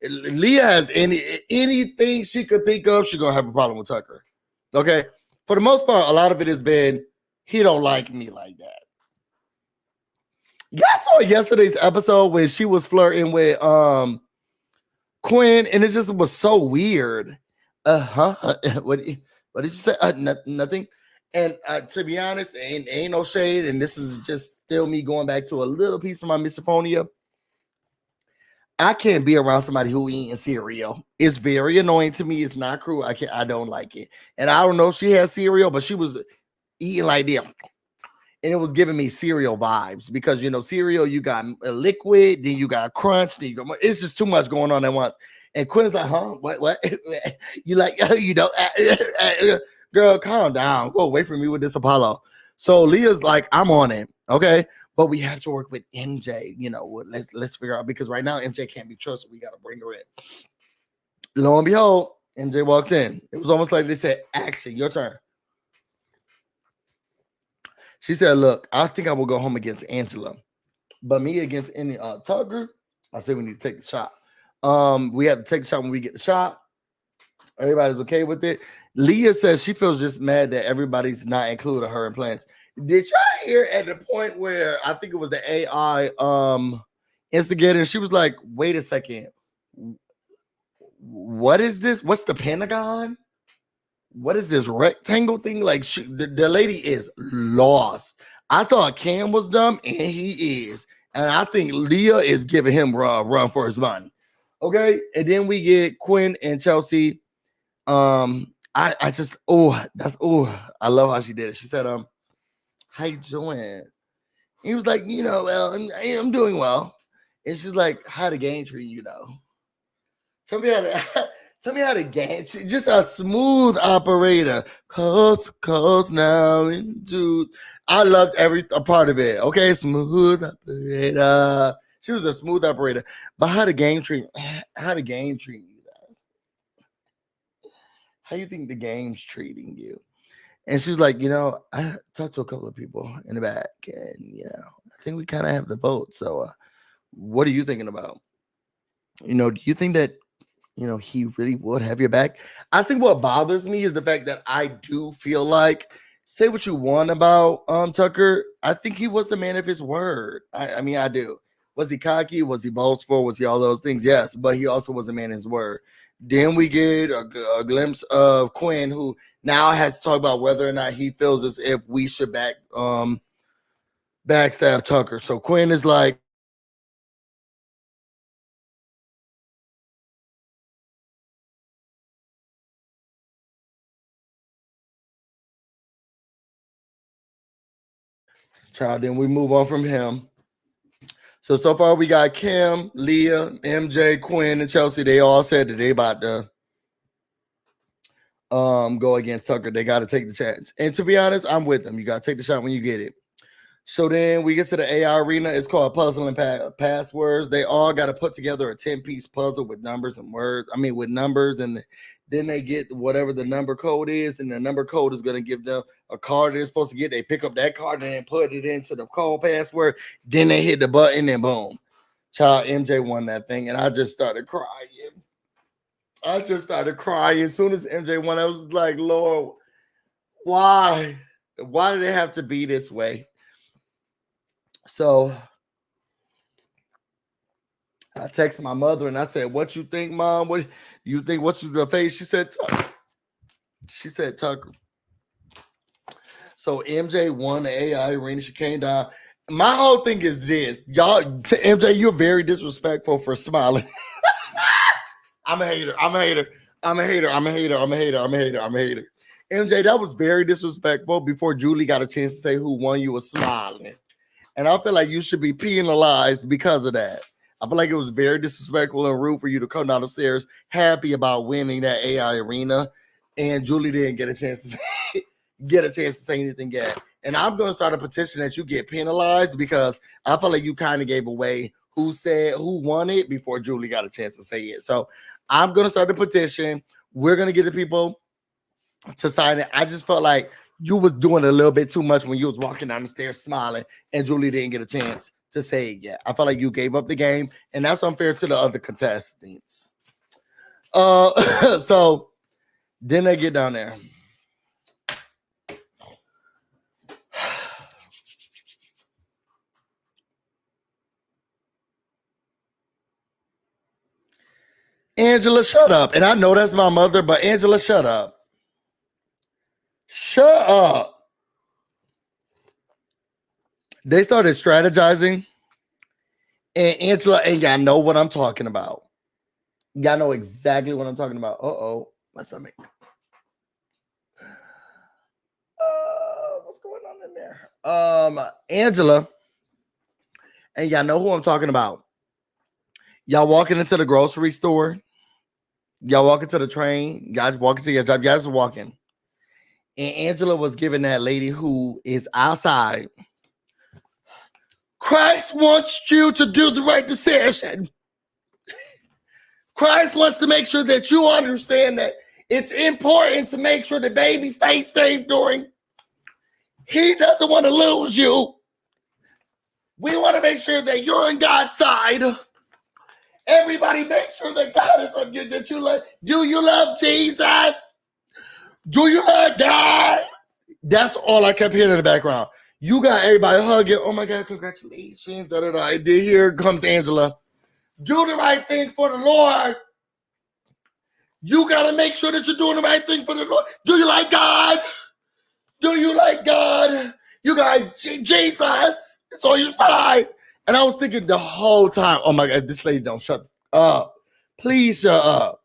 Leah has anything she could think of, she's gonna have a problem with Tucker. Okay, for the most part, a lot of it has been he don't like me like that. Y'all saw yesterday's episode when she was flirting with Quinn, and it just was so weird. What did you say? Nothing. And to be honest, ain't no shade, and this is just still me going back to a little piece of my misophonia. I can't be around somebody who eating cereal. It's very annoying to me. It's not cool. I don't like it. And I don't know if she has cereal, but she was eating like that. And it was giving me cereal vibes because, cereal, you got a liquid, then you got crunch, then you got, it's just too much going on at once. And Quinn's like, huh? What? You like, girl, calm down. Go away from me with this Apollo. So Leah's like, I'm on it. Okay. But we have to work with MJ. Let's figure out, because right now MJ can't be trusted. We got to bring her in. Lo and behold, MJ walks in. It was almost like they said, action, your turn. She said, look, I think I will go home against Angela. But me against any Tucker, I said we need to take the shot. We have to take the shot when we get the shot. Everybody's okay with it. Leah says she feels just mad that everybody's not including her in plans. Did y'all hear at the point where I think it was the AI instigator? She was like, wait a second. What is this? What's the Pentagon? What is this rectangle thing? Like, the lady is lost. I thought Cam was dumb, and he is. And I think Leah is giving him a run for his money. Okay? And then we get Quinn and Chelsea. I love how she did it. She said, how you doing? He was like, well, I'm doing well. And she's like, how the game treat you, though? Tell me how the game, just a smooth operator. Coast to coast now into. I loved every part of it. Okay, smooth operator. She was a smooth operator. But how the game treat you? How you think the game's treating you? And she was like, I talked to a couple of people in the back, and I think we kind of have the vote. So, what are you thinking about? Do you think that he really would have your back? I think what bothers me is the fact that I do feel like, say what you want about Tucker, I think he was a man of his word. I mean, I do. Was he cocky? Was he boastful? Was he all those things? Yes, but he also was a man of his word. Then we get a glimpse of Quinn, who now has to talk about whether or not he feels as if we should backstab Tucker. So Quinn is like, child, then we move on from him. So far we got Kim, Leah, MJ, Quinn, and Chelsea. They all said that they about to go against Tucker. They got to take the chance. And to be honest, I'm with them. You got to take the shot when you get it. So then we get to the AI arena. It's called Puzzle and Passwords. They all got to put together a 10-piece puzzle with numbers and words. I mean, with numbers, and then they get whatever the number code is, and the number code is going to give them a card they're supposed to get. They pick up that card and then put it into the code password. Then they hit the button and boom. Child, MJ won that thing, and I just started crying. As soon as MJ won, I was like, Lord, why? Why did it have to be this way? So I texted my mother and I said, "What you think, Mom? What you think? What's the face?" She said, Tucker. Tucker. So MJ won the AI arena. She came down. My whole thing is this, y'all. To MJ, you're very disrespectful for smiling. I'm a hater. MJ, that was very disrespectful. Before Julie got a chance to say who won, you was smiling. And I feel like you should be penalized because of that. I feel like it was very disrespectful and rude for you to come down the stairs happy about winning that AI arena. And Julie didn't get a chance to say anything yet. And I'm going to start a petition that you get penalized, because I feel like you kind of gave away who won it before Julie got a chance to say it. So I'm going to start a petition. We're going to get the people to sign it. I just felt like you was doing a little bit too much when you was walking down the stairs smiling and Julie didn't get a chance to say it yet. I felt like you gave up the game, and that's unfair to the other contestants. So then they get down there. Angela, shut up. And I know that's my mother, but Angela, shut up. Shut up. They started strategizing, and Angela, and y'all know what I'm talking about. Y'all know exactly what I'm talking about. My stomach. What's going on in there? Angela, and y'all know who I'm talking about. Y'all walking into the grocery store. Y'all walking to the train. Y'all walking to your job. Y'all just walking. And Angela was giving that lady who is outside, Christ wants you to do the right decision. Christ wants to make sure that you understand that it's important to make sure the baby stays safe during. He doesn't want to lose you. We want to make sure that you're on God's side. Everybody make sure that God is on you, that you love. Do you love Jesus? Do you love God? That's all I kept hearing in the background. You got everybody hugging. Oh my God, congratulations. Da, da, da. And then here comes Angela. Do the right thing for the Lord. You got to make sure that you're doing the right thing for the Lord. Do you like God? Do you like God? You guys, Jesus is on your side. And I was thinking the whole time, oh my God, this lady don't shut up. Please shut up.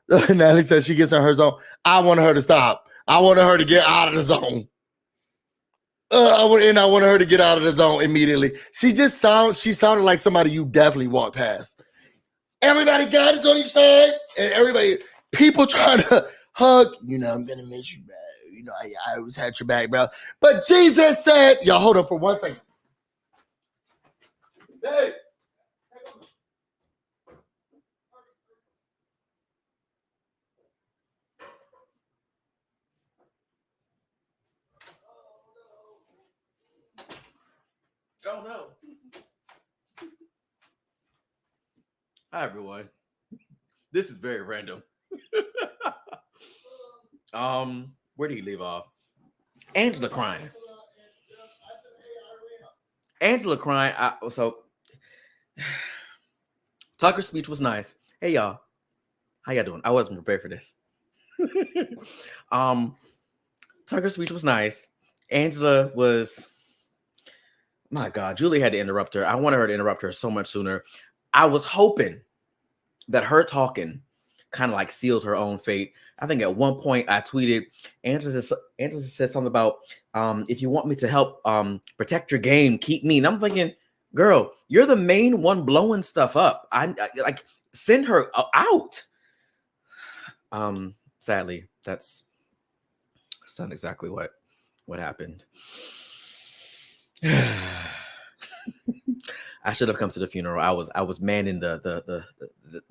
Natalie says she gets in her zone. I wanted her to stop. I wanted her to get out of the zone. I wanted her to get out of the zone immediately. She sounded like somebody you definitely walked past. Everybody, God is on your side, and people trying to hug. I'm gonna miss you, bro. I always had your back, bro. But Jesus said, y'all hold on for 1 second. Hey. Oh no. Hi everyone. This is very random. Where do you leave off? Angela crying. Angela crying. So Tucker's speech was nice. Hey y'all. How y'all doing? I wasn't prepared for this. Tucker's speech was nice. Angela was, my God, Julie had to interrupt her. I wanted her to interrupt her so much sooner. I was hoping that her talking kind of like sealed her own fate. I think at one point I tweeted, Angela said something about, if you want me to help protect your game, keep me. And I'm thinking, girl, you're the main one blowing stuff up. I like send her out. Sadly, that's not exactly what happened. I should have come to the funeral. I was manning the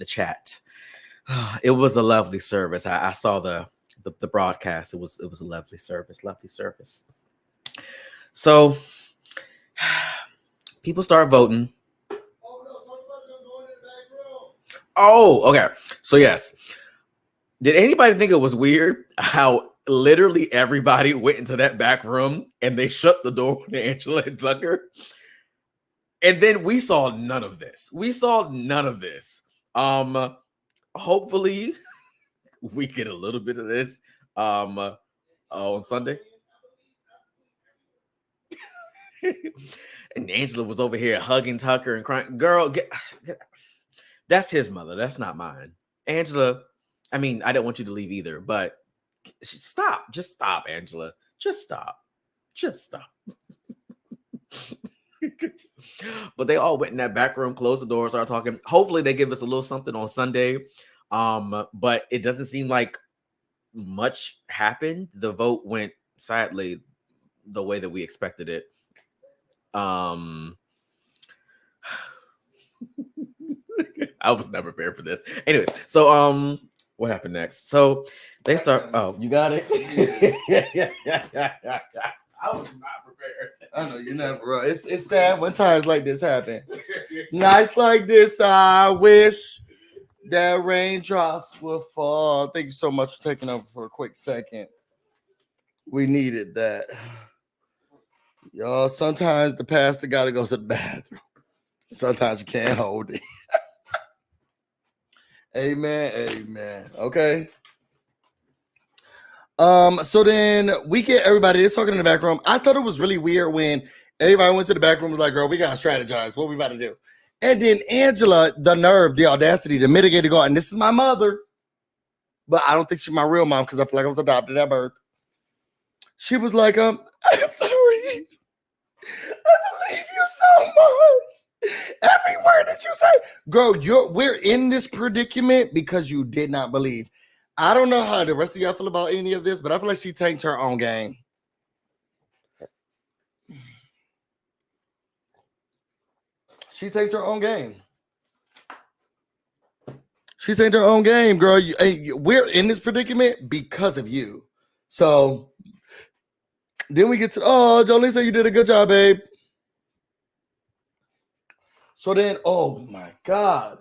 chat. It was a lovely service. I saw the broadcast. It was a lovely service. So people start voting. Oh, okay. So yes. Did anybody think it was weird how literally everybody went into that back room and they shut the door to Angela and Tucker? And then we saw none of this. Hopefully we get a little bit of this on Sunday. And Angela was over here hugging Tucker and crying. Girl, that's his mother. That's not mine. Angela, I mean, I don't want you to leave either, but stop. Just stop, Angela. Just stop. But they all went in that back room, closed the door, started talking. Hopefully they give us a little something on Sunday. But it doesn't seem like much happened. The vote went, sadly, the way that we expected it. I was never prepared for this. Anyways, so what happened next? So they start. Oh, you got it. I was not prepared. I know you're never right. It's sad when times like this happen. Nights like this, I wish that raindrops would fall. Thank you so much for taking over for a quick second. We needed that. Y'all, sometimes the pastor got to go to the bathroom. Sometimes you can't hold it. Amen. Okay. So then we get everybody, they're talking in the back room. I thought it was really weird when everybody went to the back room and was like, girl, we gotta strategize. What we about to do? And then Angela, the nerve, the audacity, the mitigate to go, and this is my mother, but I don't think she's my real mom because I feel like I was adopted at birth. She was like, I'm sorry. I believe you so much. Every word that you say. Girl, we're in this predicament because you did not believe. I don't know how the rest of y'all feel about any of this, but I feel like she tanked her own game. She takes her own game. She tanked her own game, girl. We're in this predicament because of you. So then we get to, oh, Jolene said you did a good job, babe. So then, oh my God.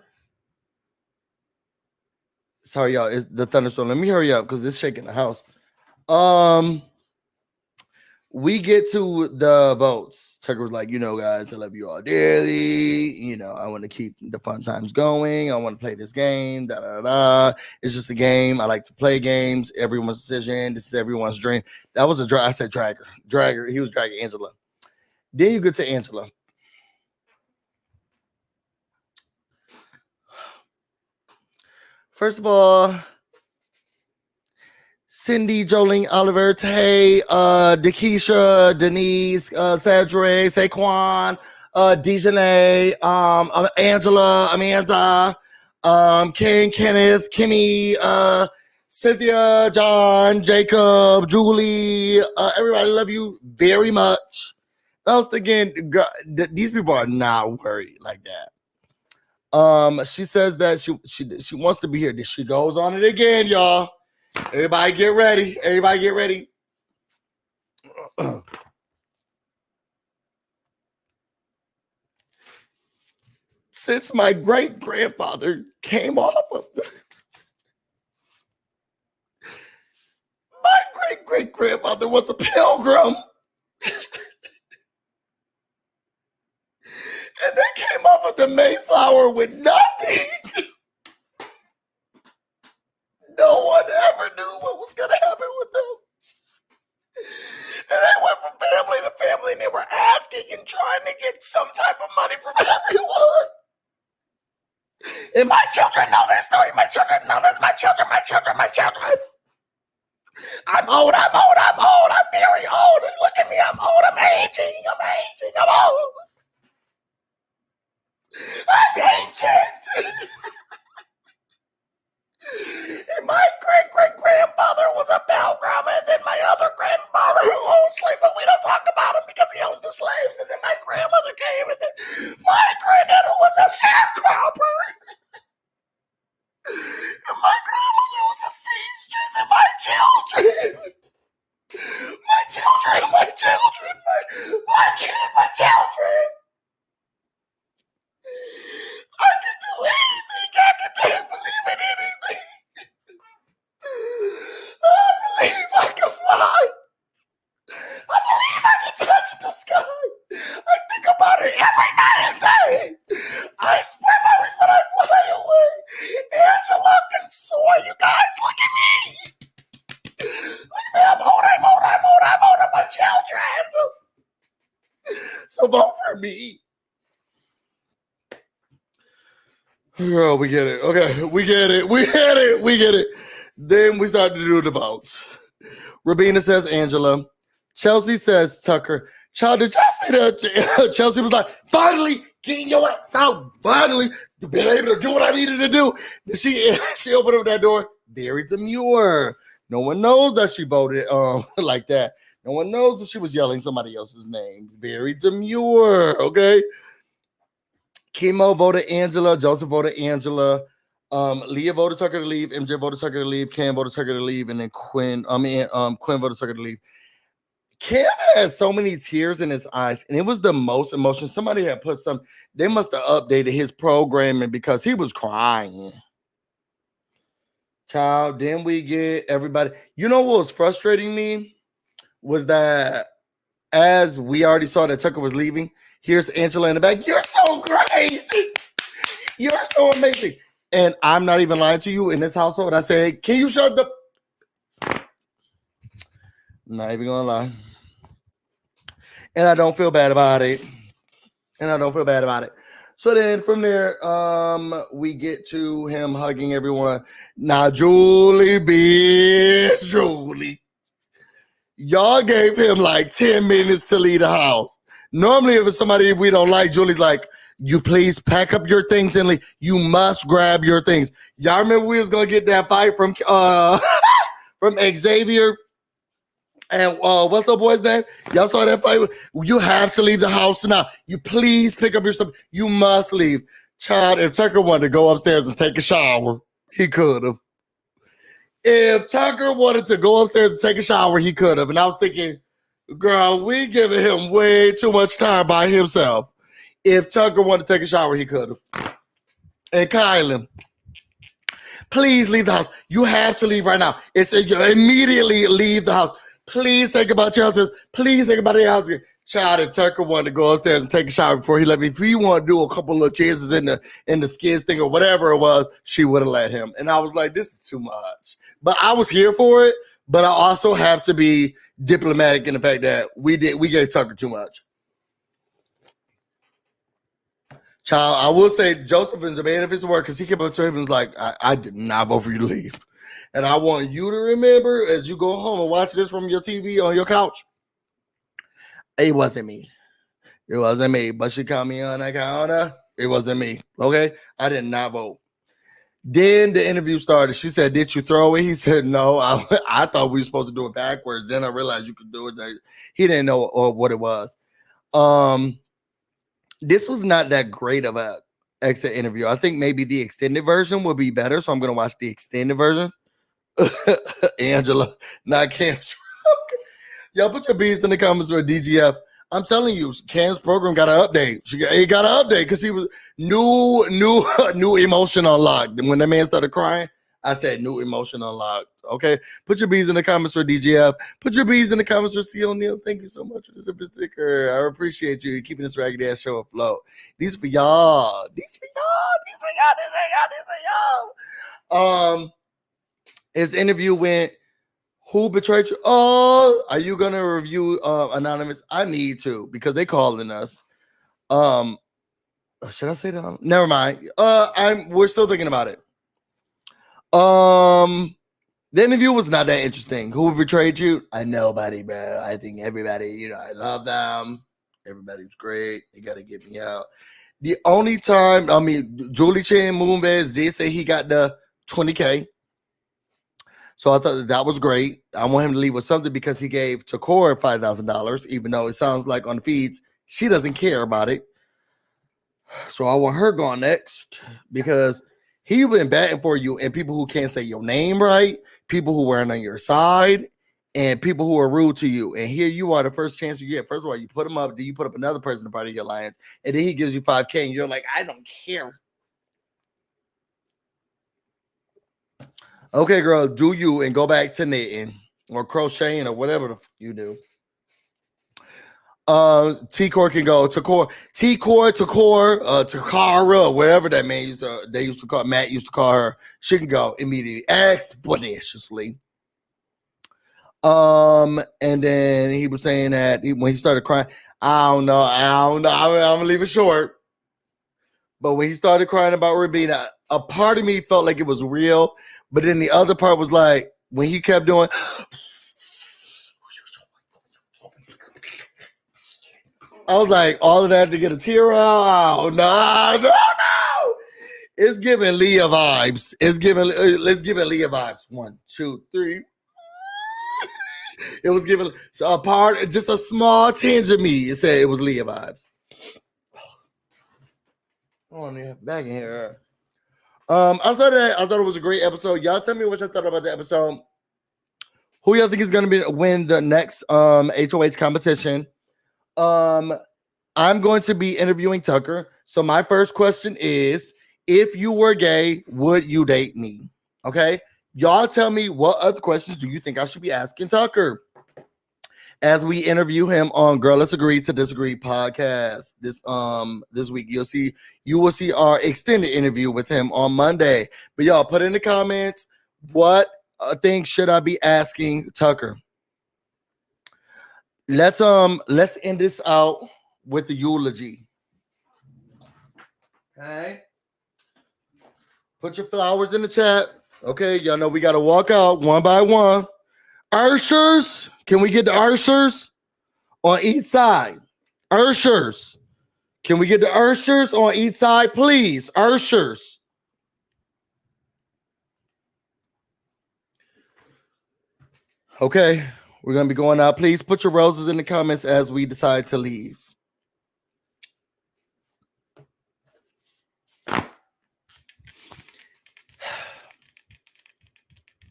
Sorry, y'all. It's the thunderstorm. Let me hurry up because it's shaking the house. We get to the votes. Tucker was like, guys, I love you all dearly. I want to keep the fun times going. I want to play this game. It's just a game. I like to play games. Everyone's decision. This is everyone's dream. That was I said dragger. Dragger. He was dragging Angela. Then you get to Angela. First of all, Cindy, Jolene, Oliver, Tay, Dakisha, Denise, Cedric, Saquon, Dejanay, Angela, Amanda, King, Kenneth, Kimmy, Cynthia, John, Jacob, Julie, everybody love you very much. I was thinking, God, these people are not worried like that. She says that she wants to be here. She goes on it again, y'all. Everybody get ready. Everybody get ready. Since my great-grandfather came off of my great-great-grandfather was a pilgrim. And they came off of the Mayflower with nothing. No one ever knew what was going to happen with them. And they went from family to family, and they were asking and trying to get some type of money from everyone. And my children know this story. My children know this. My children. I'm old. I'm very old. Look at me. I'm old. I'm aging. I'm old. I'm ancient. And my great-great-grandfather was a pilgrim, and then my other grandfather who owned slaves, but we don't talk about him because he owned the slaves, and then my grandmother came, and then my granddad who was a sharecropper, and my grandmother was a seamstress, and my children, my children. I can do anything. I can believe in anything. I believe I can fly. I believe I can touch the sky. I think about it every night and day. I spread my wings and I fly away. Angela can soar, you guys. Look at me. Look at me. I'm old. My children. So vote for me. Girl, we get it. Okay, we get it. Then we start to do the votes. Rabina says Angela. Chelsea says Tucker. Child, did y'all see that? Chelsea was like, finally getting your ass out. Finally been able to do what I needed to do. She opened up that door. Very demure. No one knows that she voted like that. No one knows that she was yelling somebody else's name. Very demure. Okay. Chemo voted Angela. Joseph voted Angela. Leah voted Tucker to leave. MJ voted Tucker to leave. Cam voted Tucker to leave. And then Quinn voted Tucker to leave. Cam has so many tears in his eyes, and it was the most emotion. Somebody had put they must have updated his programming because he was crying. Child, then we get everybody. You know what was frustrating me was that as we already saw that Tucker was leaving, here's Angela in the back. You're so great. You're so amazing. And I'm not even lying to you. In this household, I say, can you shut the... Not even gonna lie. And I don't feel bad about it. So then from there, we get to him hugging everyone. Now, Julie, y'all gave him like 10 minutes to leave the house. Normally, if it's somebody we don't like, Julie's like, you please pack up your things and leave. You must grab your things. Y'all remember we was going to get that fight from from Xavier and what's up boy's name? Y'all saw that fight? You have to leave the house now. You please pick up your stuff. You must leave. Child, if Tucker wanted to go upstairs and take a shower, he could have. If Tucker wanted to go upstairs and take a shower, he could have. And I was thinking, girl, we giving him way too much time by himself. If Tucker wanted to take a shower, he could have. And Kylan, please leave the house. You have to leave right now. It's immediately leave the house. Please think about your house. Please think about your house. Child, if Tucker wanted to go upstairs and take a shower before he left, if he wanted to do a couple of chances in the skids thing or whatever it was, she would have let him. And I was like, this is too much. But I was here for it. But I also have to be diplomatic in the fact that we gave Tucker too much. Child, I will say Joseph is a man of his word because he came up to him and was like, I did not vote for you to leave. And I want you to remember as you go home and watch this from your TV on your couch, it wasn't me. It wasn't me. But she called me on that counter. It wasn't me. Okay? I did not vote. Then the interview started. She said, did you throw it? He said, no. I thought we were supposed to do it backwards. Then I realized you could do it. He didn't know what it was. This was not that great of a exit interview. I think maybe the extended version will be better, so I'm gonna watch the extended version. Angela, not Cam. Y'all put your bees in the comments for DGF. I'm telling you, Cam's program got an update. He got an update because he was new emotion unlocked. When that man started crying, I said new emotion unlocked. Okay, put your bees in the comments for DGF. Put your bees in the comments for C. O'Neil. Thank you so much for the super sticker. I appreciate you keeping this raggedy ass show afloat. These for y'all. These for y'all. His interview went. Who betrayed you? Oh, are you gonna review Anonymous? I need to because they calling us. Should I say that? Never mind. We're still thinking about it. The interview was not that interesting. Who betrayed you? I nobody, bro. I think everybody, I love them. Everybody's great. They gotta get me out. The only time, Julie Chen Moonves did say he got the 20K. So I thought that was great. I want him to leave with something because he gave Takora $5,000, even though it sounds like on the feeds, she doesn't care about it. So I want her gone next because he been batting for you and people who can't say your name right, people who weren't on your side, and people who are rude to you. And here you are, the first chance you get. First of all, you put him up, then you put up another person to part of your alliance, and then he gives you 5K, and you're like, I don't care. Okay, girl, do you and go back to knitting or crocheting or whatever the you do. T-Core can go T-Core, Takara, wherever that man Matt used to call her. She can go immediately, exponentially. And then he was saying that when he started crying, I don't know. I'm gonna leave it short. But when he started crying about Rabina, a part of me felt like it was real. But then the other part was like, when he kept doing, I was like, all of that to get a tear out? Oh, no. It's giving Leah vibes. Let's give it Leah vibes. 1, 2, 3. It was giving so a part, just a small tinge of me. It said it was Leah vibes. Oh, man, back in here. Outside of that, I thought it was a great episode. Y'all tell me what you thought about the episode. Who y'all think is going to win the next HOH competition? I'm going to be interviewing Tucker. So my first question is, if you were gay, would you date me? Okay. Y'all tell me what other questions do you think I should be asking Tucker as we interview him on Girl Let's Agree to Disagree podcast this week. You will see our extended interview with him on Monday. But y'all put in the comments what things should I be asking Tucker. Let's end this out with the eulogy. Okay. Put your flowers in the chat. Okay, y'all know we gotta walk out one by one. Ushers, can we get the ushers on each side? Ushers, can we get the ushers on each side, please? Ushers. Okay, we're gonna be going out. Please put your roses in the comments as we decide to leave.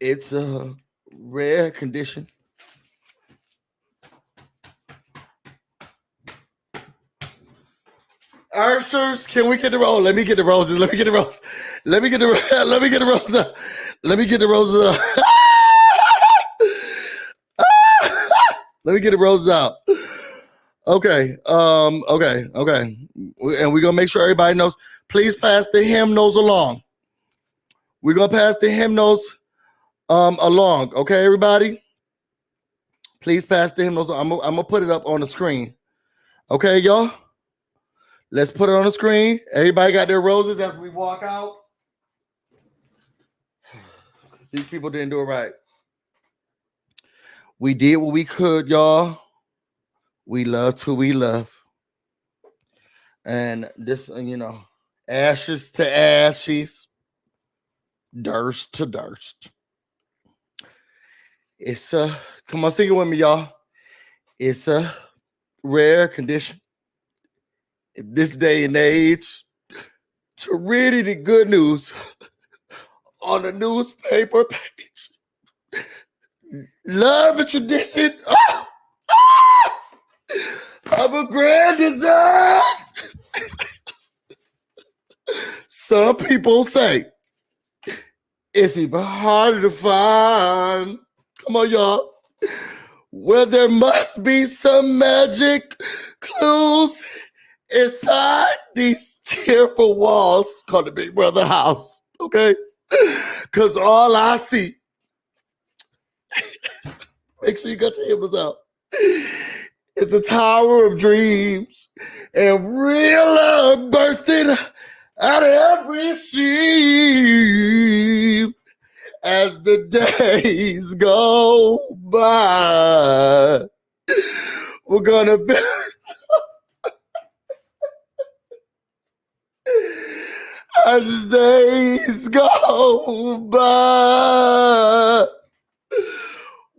It's a rare condition. Ushers, can we get the rose? Let me get the roses. Let me get the roses. Let me get the roses. Let me get the roses. Let me get the roses. Let me get the roses out. Okay. Okay. And we're gonna make sure everybody knows. Please pass the hymnals along. We're gonna pass the hymnals along. Okay, everybody. Please pass the hymnals. I'm gonna put it up on the screen. Okay, y'all. Let's put it on the screen. Everybody got their roses as we walk out. These people didn't do it right. We did what we could, y'all. We loved who we love. And this, ashes to ashes, dirt to dirt. It's come on, sing it with me, y'all. It's a rare condition. in this day and age to read any good news on a newspaper page. Love and tradition of a grand design. Some people say it's even harder to find. Come on, y'all. Where there must be some magic clues inside these tearful walls called the Big Brother house, okay? Because all I see, make sure you got your hymnals out, is the Tower of Dreams and real love bursting out of every seam as the days go by. We're gonna be as the days go by.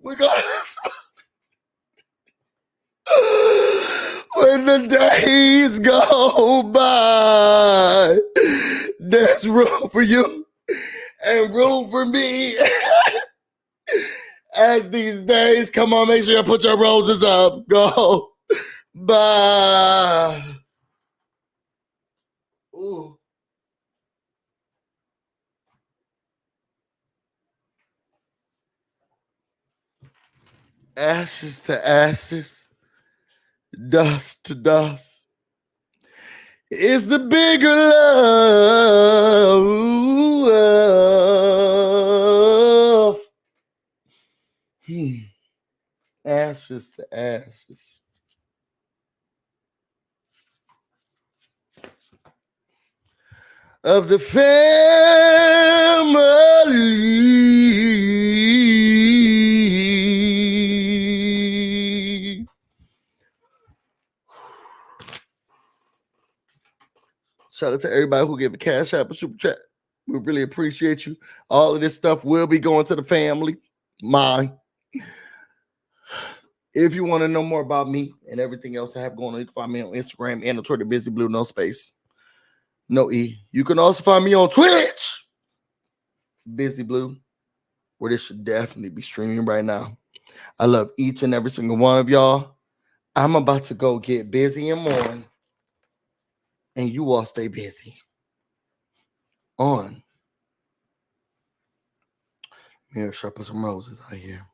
We're gonna when the days go by, there's room for you and room for me. As these days, come on, make sure you put your roses up. Go by. Ooh. Ashes to ashes, dust to dust is the bigger love. Ashes to ashes. Of the family. Shout out to everybody who gave a cash app, a super chat. We really appreciate you. All of this stuff will be going to the family. Mine. If you want to know more about me and everything else I have going on, you can find me on Instagram and on Twitter, BusyBlu, no space, no E. You can also find me on Twitch, BusyBlu, where this should definitely be streaming right now. I love each and every single one of y'all. I'm about to go get busy and more, and you all stay busy. On. Here, should I put some roses out here?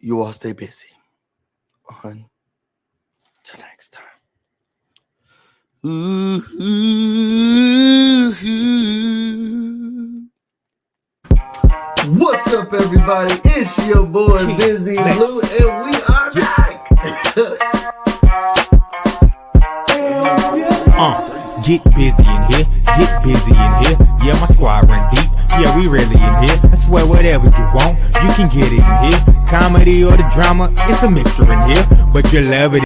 You all stay busy. On. Till next time. Ooh, ooh, ooh. What's up, everybody? It's your boy BusyBlu, and we are back. Get busy in here, get busy in here. Yeah, my squad run deep. Yeah, we really in here. I swear whatever you want, you can get it in here. Comedy or the drama, it's a mixture in here. But you'll love it.